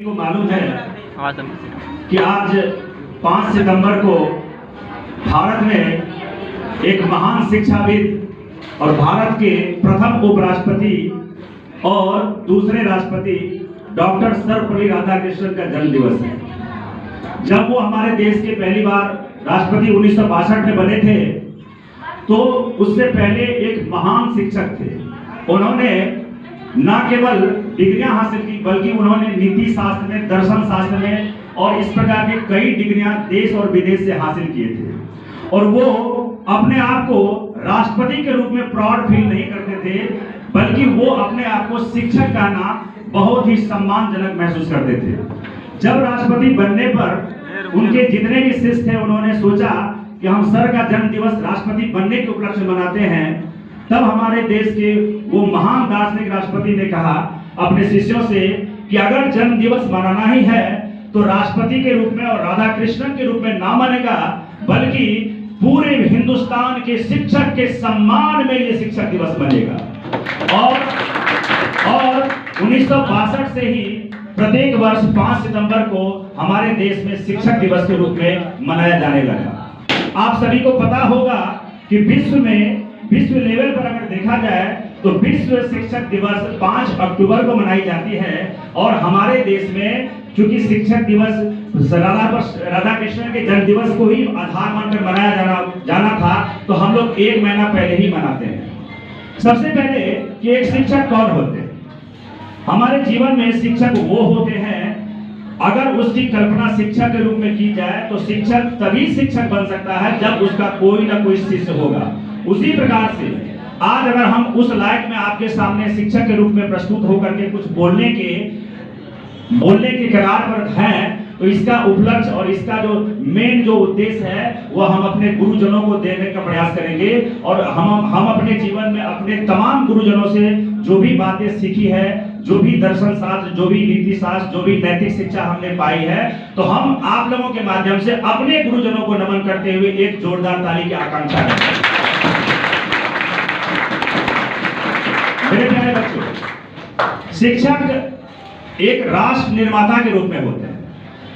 को मालूम है कि आज 5 सितंबर को भारत में एक महान शिक्षाविद और भारत के प्रथम उपराष्ट्रपति और दूसरे राष्ट्रपति डॉक्टर सर्वपल्ली राधाकृष्णन का जन्म दिवस है। जब वो हमारे देश के पहली बार राष्ट्रपति 1962 में बने थे, तो उससे पहले एक महान शिक्षक थे। उन्होंने न केवल डिग्रियां हासिल की, बल्कि उन्होंने नीति शास्त्र में, दर्शन शास्त्र में और इस प्रकार की कई डिग्रियां देश और विदेश से हासिल किए थे। और वो अपने आप को राष्ट्रपति के रूप में प्राउड फील नहीं करते थे, बल्कि वो अपने आप को शिक्षक कहना बहुत ही सम्मानजनक महसूस करते थे। जब राष्ट्रपति बनने पर उनके जितने भी शिष्य थे, उन्होंने सोचा कि हम सर का जन्म दिवस राष्ट्रपति बनने के उपलक्ष्य में मनाते हैं। तब हमारे देश के वो महान दार्शनिक राष्ट्रपति ने कहा अपने शिष्यों से कि अगर जन्म दिवस मनाना ही है तो राष्ट्रपति के रूप में और राधाकृष्णन के रूप में ना मनेगा, बल्कि पूरे हिंदुस्तान के शिक्षक के सम्मान में ये शिक्षक दिवस बनेगा। और 1962 से ही प्रत्येक वर्ष 5 सितंबर को हमारे देश में शिक्षक दिवस के रूप में मनाया जाने लगा। आप सभी को पता होगा कि विश्व लेवल पर अगर देखा जाए तो विश्व शिक्षक दिवस 5 अक्टूबर को मनाई जाती है। और हमारे देश में चूंकि शिक्षक दिवस राधाकृष्णन के जन्म दिवस को ही आधार मानकर मनाया जाना था, तो हम लोग 1 महीना पहले ही मनाते हैं। सबसे पहले कि एक शिक्षक कौन होते हैं? हमारे जीवन में शिक्षक वो होते हैं, अगर उसकी कल्पना शिक्षक के रूप में की जाए तो शिक्षक तभी शिक्षक बन सकता है जब उसका कोई ना कोई शिष्य होगा। उसी प्रकार से आज अगर हम उस लायक में आपके सामने शिक्षक के रूप में प्रस्तुत होकर के कुछ बोलने के कगार पर हैं, तो इसका उपलक्ष्य और इसका जो मेन जो उद्देश्य है वो हम अपने गुरुजनों को देने का प्रयास करेंगे। और हम अपने जीवन में अपने तमाम गुरुजनों से जो भी बातें सीखी है, जो भी दर्शन शास्त्र, जो भी नीति शास्त्र, जो भी नैतिक शिक्षा हमने पाई है, तो हम आप लोगों के माध्यम से अपने गुरुजनों को नमन करते हुए एक जोरदार ताली की आकांक्षा करते हैं। मेरे प्यारे बच्चों, शिक्षक एक राष्ट्र निर्माता के रूप में होते हैं।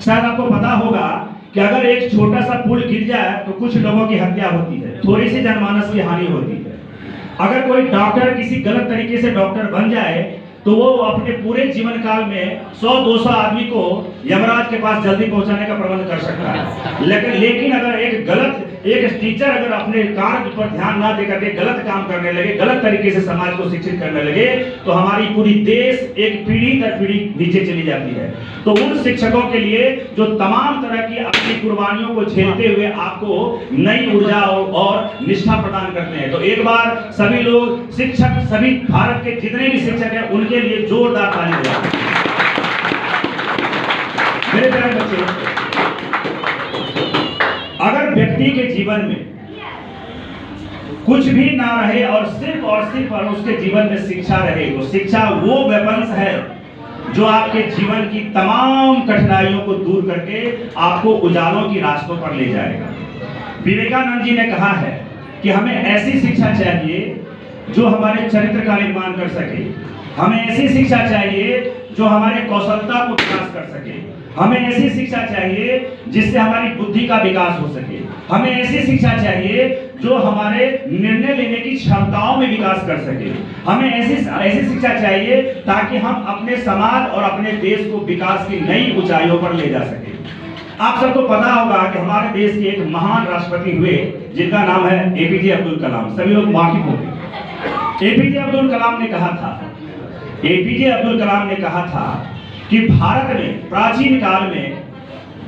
शायद आपको पता होगा कि अगर एक छोटा सा पुल गिर जाए तो कुछ लोगों की हत्या होती है, थोड़ी सी जनमानस की हानि होती है। अगर कोई डॉक्टर किसी गलत तरीके से डॉक्टर बन जाए तो वो अपने पूरे जीवन काल में 100-200 आदमी को यमराज के पास जल्दी पहुंचाने का प्रबंध कर सकता है। लेकिन अगर एक टीचर अगर अपने कार्य पर ध्यान ना देकर के गलत काम करने लगे, गलत तरीके से समाज को शिक्षित करने लगे, तो हमारी पूरी देश एक पीढ़ी दर पीढ़ी नीचे चली जाती है। तो उन शिक्षकों के लिए जो तमाम तरह की अपनी कुर्बानियों को झेलते हुए आपको नई ऊर्जा और निष्ठा प्रदान करते हैं, तो एक बार सभी लोग शिक्षक, सभी भारत के जितने भी शिक्षक हैं उनके लिए जोरदार ताली बजाएं। मेरे प्यारे बच्चों, अगर व्यक्ति के जीवन में कुछ भी ना रहे और सिर्फ उसके जीवन में शिक्षा रहे, तो शिक्षा वो वेपन्स है जो आपके जीवन की तमाम कठिनाइयों को दूर करके आपको उजालों की रास्तों पर ले जाएगा। विवेकानंद जी ने कहा है कि हमें ऐसी शिक्षा चाहिए जो हमारे चरित्र का निर्माण कर सके, हमें ऐसी शिक्षा चाहिए जो हमारे कौशलता को विकास कर सके, हमें ऐसी शिक्षा चाहिए जिससे हमारी बुद्धि का विकास हो सके, हमें ऐसी शिक्षा चाहिए जो हमारे निर्णय लेने की क्षमताओं में विकास कर सके, हमें ऐसी शिक्षा चाहिए ताकि हम अपने समाज और अपने देश को विकास की नई ऊंचाइयों पर ले जा सके। आप सबको पता होगा कि हमारे देश के एक महान राष्ट्रपति हुए जिनका नाम है एपीजे अब्दुल कलाम। सभी लोग वाकिफ होंगे। एपीजे अब्दुल कलाम ने कहा था कि भारत में प्राचीन काल में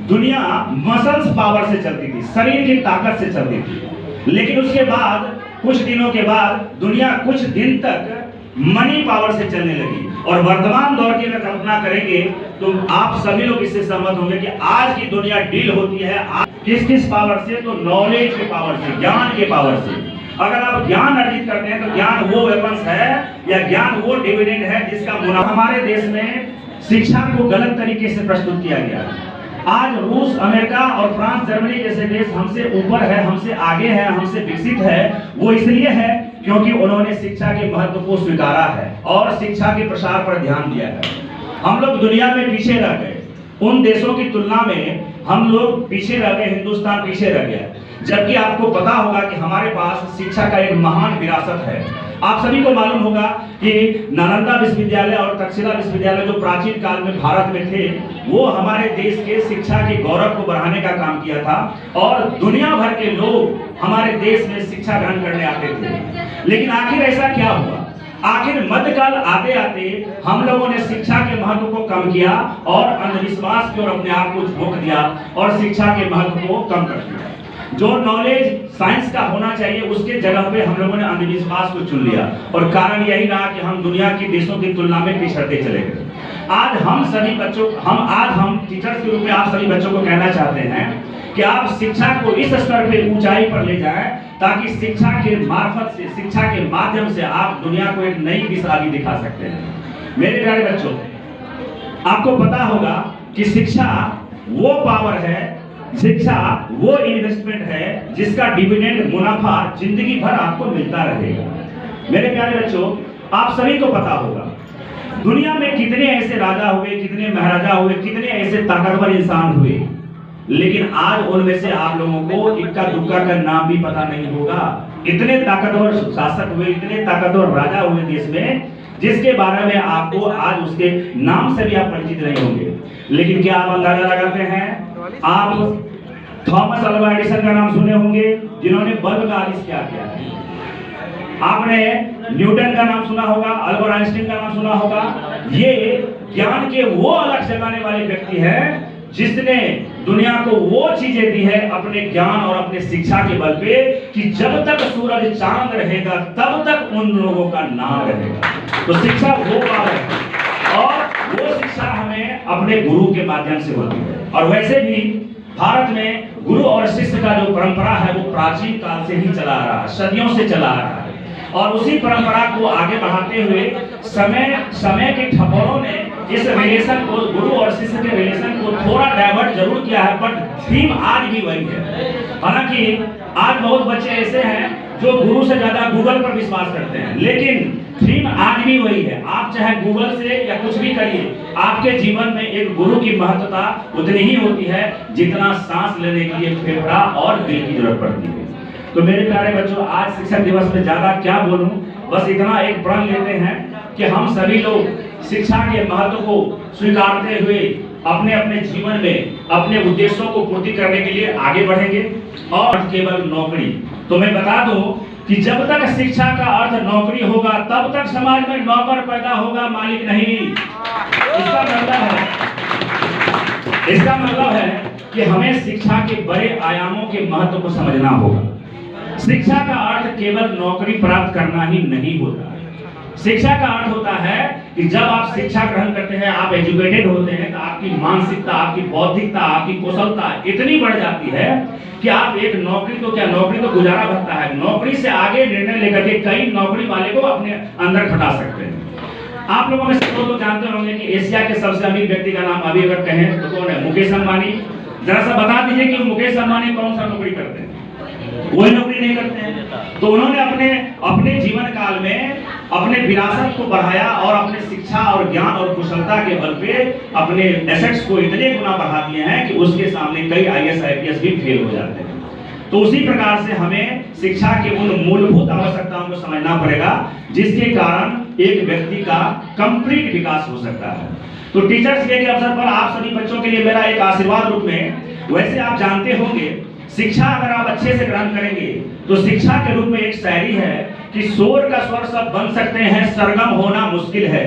दुनिया मसल्स पावर से चलती थी, शरीर की ताकत से चलती थी, लेकिन उसके बाद कुछ दिनों के बाद दुनिया कुछ दिन तक मनी पावर से चलने लगी। और वर्तमान दौर की अगर कल्पना करेंगे तो आप सभी लोग इससे सहमत होंगे कि आज की दुनिया डील होती है किस पावर से, तो नॉलेज के पावर से, ज्ञान के पावर से। अगर आप ज्ञान अर्जित करते हैं तो ज्ञान वो वेपन्स है या ज्ञान वो डिविडेंड है जिसका मुनाफा। हमारे देश में शिक्षा को गलत तरीके से प्रस्तुत किया गया। आज रूस, अमेरिका और फ्रांस, जर्मनी जैसे देश हमसे ऊपर है, हमसे आगे है, हमसे विकसित है। वो इसलिए है क्योंकि उन्होंने शिक्षा के महत्व को स्वीकारा है और शिक्षा के प्रसार पर ध्यान दिया है। हम लोग दुनिया में पीछे रह गए। उन देशों की तुलना में हम लोग पीछे रह गए, हिंदुस्तान पीछे रह गया। जबकि आपको पता होगा कि हमारे पास शिक्षा का एक महान विरासत है। आप सभी को मालूम होगा कि नालंदा विश्वविद्यालय और तक्षशिला विश्वविद्यालय जो प्राचीन काल में भारत में थे, वो हमारे देश के शिक्षा के गौरव को बढ़ाने का काम किया था और दुनिया भर के लोग हमारे देश में शिक्षा ग्रहण करने आते थे। लेकिन आखिर ऐसा क्या हुआ? आखिर मध्यकाल आते आते हम लोगों ने शिक्षा के महत्व को कम किया और अंधविश्वास की ओर अपने आप को झोंक दिया और शिक्षा के महत्व को कम कर दिया। जो नॉलेज साइंस का होना चाहिए उसके जगह पे हम लोगों ने अंधविश्वास को चुन लिया और कारण यही रहा कि हम दुनिया के देशों की तुलना में पिछड़ते चले गए। आज हम टीचर्स के रूप में आप सभी बच्चों को कहना चाहते हैं कि आप शिक्षा को इस स्तर पे ऊंचाई पर ले जाएं ताकि शिक्षा के मार्फत से, शिक्षा के माध्यम से आप दुनिया को एक नई दिशा भी दिखा सकते हैं। मेरे प्यारे बच्चों, आपको पता होगा कि शिक्षा वो पावर है, शिक्षा वो इन्वेस्टमेंट है जिसका डिविडेंड, मुनाफा जिंदगी भर आपको मिलता रहेगा। मेरे प्यारे बच्चों, आप सभी को पता होगा दुनिया में कितने ऐसे राजा हुए, कितने महाराजा हुए, कितने ऐसे ताकतवर इंसान हुए, लेकिन आज उनमें से आप लोगों को इक्का दुक्का का नाम भी पता नहीं होगा। इतने ताकतवर शासक हुए, इतने ताकतवर राजा हुए देश में, जिसके बारे में आपको आज उसके नाम से भी आप परिचित नहीं होंगे। लेकिन क्या आप अंदाजा लगाते हैं? आप थॉमस अल्वा एडिसन का नाम सुने होंगे, जिन्होंने बल्ब का आविष्कार किया है। आपने न्यूटन का नाम सुना होगा, अल्बर्ट आइंस्टीन का नाम सुना होगा। ये ज्ञान के वो अलग जगाने वाले व्यक्ति हैं जिसने दुनिया को वो चीजें दी है अपने ज्ञान और अपने शिक्षा के बल पे कि जब तक सूरज चांद रहेगा तब तक उन लोगों का नाम रहेगा। तो शिक्षा वो पावर है और वो शिक्षा हमें अपने गुरु के माध्यम से होती है। और वैसे भी भारत में गुरु और शिष्य का जो परंपरा है वो प्राचीन काल से ही चला आ रहा है, सदियों से चला आ रहा है। और उसी परंपरा को आगे बढ़ाते हुए समय के ठपोरों ने इस रिलेशन को, गुरु और शिष्य के रिलेशन को थोड़ा डाइवर्ट जरूर किया है, बट थीम आज भी वही है। हालांकि आज बहुत बच्चे ऐसे हैं जो गुरु से ज्यादा गूगल पर विश्वास करते हैं, लेकिन थीम आज भी वही है। आप चाहे गूगल से या कुछ भी करिए, आपके जीवन में एक गुरु की महत्वता उतनी ही होती है जितना सांस लेने के लिए फेफड़ा और दिल की जरूरत पड़ती है। तो मेरे प्यारे बच्चों, आज शिक्षक दिवस में ज्यादा क्या बोलूं, बस इतना एक प्रण लेते हैं कि हम सभी लोग शिक्षा के महत्व को स्वीकारते हुए अपने अपने जीवन में अपने उद्देश्यों को पूर्ति करने के लिए आगे बढ़ेंगे। और केवल नौकरी, तो मैं बता दूं कि जब तक शिक्षा का अर्थ नौकरी होगा तब तक समाज में नौकर पैदा होगा, मालिक नहीं। इसका मतलब है कि हमें शिक्षा के बड़े आयामों के महत्व को समझना होगा। शिक्षा का अर्थ केवल नौकरी प्राप्त करना ही नहीं होता। शिक्षा का अर्थ होता है कि जब आप शिक्षा ग्रहण करते हैं, आप एजुकेटेड होते हैं, तो आपकी मानसिकता, आपकी बौद्धिकता, आपकी कौशलता इतनी बढ़ जाती है कि आप एक नौकरी तो क्या, नौकरी तो गुजारा भत्ता है, नौकरी से आगे निर्णय लेकर के कई नौकरी वाले को अपने अंदर खटा सकते हैं। आप लोगों में से लोग जानते होंगे कि एशिया के सबसे अमीर व्यक्ति का नाम अभी अगर कहें तो कौन है? मुकेश अंबानी। जरा सा बता दीजिए कि मुकेश अंबानी कौन सा नौकरी करते हैं? वही नौकरी नहीं करते हैं। तो उन्होंने अपने जीवन काल में अपने विरासत को बढ़ाया और अपने शिक्षा और ज्ञान और कुशलता के बल पे अपने एसेट्स को इतने गुना बढ़ा दिए हैं कि उसके सामने कई IAS IPS भी फेल हो जाते हैं। तो उसी प्रकार से हमें शिक्षा के उन मूलभूत आवश्यकताओं को समझना पड़ेगा जिसके कारण एक व्यक्ति का कंप्लीट विकास हो सकता है। तो टीचर्स डे के अवसर पर आप सभी बच्चों के लिए मेरा एक आशीर्वाद रूप में, वैसे आप जानते होंगे शिक्षा अगर आप अच्छे से ग्रहण करेंगे तो शिक्षा के रूप में एक शायरी है कि शोर का स्वर सब बन सकते हैं, सरगम होना मुश्किल है।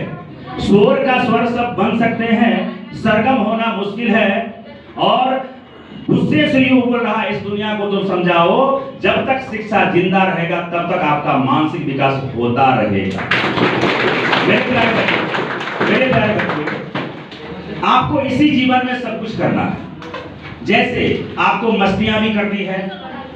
शोर का स्वर सब बन सकते हैं, सरगम होना मुश्किल है। और गुस्से से यूं बोल रहा इस दुनिया को तुम समझाओ, जब तक शिक्षा जिंदा रहेगा तब तक आपका मानसिक विकास होता रहेगा। मेरे प्यारे बच्चों, आपको इसी जीवन में सब कुछ करना है। जैसे आपको मस्तियां भी करनी है,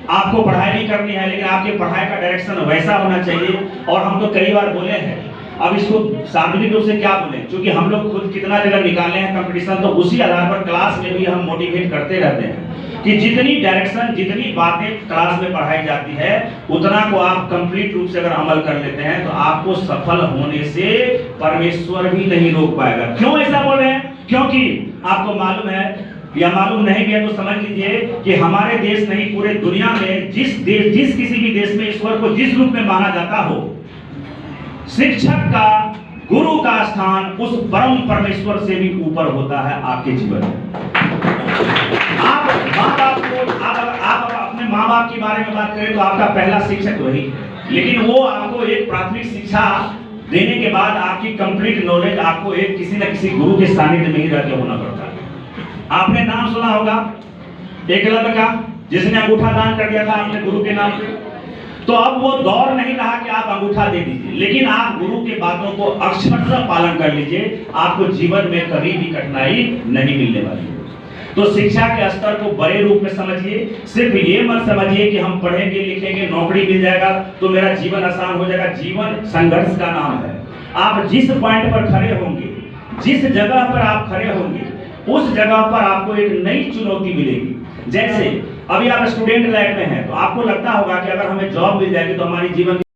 आपको पढ़ाई भी करनी है, लेकिन आपके पढ़ाई का डायरेक्शन वैसा होना चाहिए। और हम तो कई बार बोले हैं, अब इसको सार्वजनिक रूप से क्या बोले, क्योंकि हम लोग खुद कितना जगह निकाले हैं कंपटीशन, तो उसी आधार पर क्लास में भी हम मोटिवेट करते रहते हैं। कि जितनी डायरेक्शन, जितनी बातें क्लास में पढ़ाई जाती है, उतना को आप कंप्लीट रूप से अगर अमल कर लेते हैं तो आपको सफल होने से परमेश्वर भी नहीं रोक पाएगा। क्यों ऐसा बोल रहे हैं? क्योंकि आपको मालूम है या मालूम नहीं भी है तो समझ लीजिए कि हमारे देश नहीं, पूरे दुनिया में जिस किसी भी देश में ईश्वर को जिस रूप में माना जाता हो, शिक्षक का, गुरु का स्थान उस परम परमेश्वर से भी ऊपर होता है आपके जीवन में। आप माँ बाप को, आप अपने माँ बाप के बारे में बात करें तो आपका पहला शिक्षक वही है, लेकिन वो आपको एक प्राथमिक शिक्षा देने के बाद आपकी कंप्लीट नॉलेज आपको एक किसी न किसी गुरु के सानिध्य में ही रहकर होना पड़ता है। आपने नाम सुना होगा एकलव्य का, जिसने अंगूठा दान कर दिया था अपने गुरु के नाम पे। तो अब वो दौर नहीं रहा कि आप अंगूठा दे दीजिए, लेकिन आप गुरु के बातों को अक्षरशः पालन कर लीजिए, आपको जीवन में कभी भी कठिनाई नहीं मिलने वाली है। तो शिक्षा के स्तर को बड़े रूप में समझिए। सिर्फ ये मत समझिए कि हम पढ़ेंगे लिखेंगे नौकरी मिल जाएगा तो मेरा जीवन आसान हो जाएगा। जीवन संघर्ष का नाम है। आप जिस पॉइंट पर खड़े होंगे, जिस जगह पर आप खड़े होंगे, उस जगह पर आपको एक नई चुनौती मिलेगी। जैसे अभी आप स्टूडेंट लाइफ में हैं तो आपको लगता होगा कि अगर हमें जॉब मिल जाएगी तो हमारी जीवन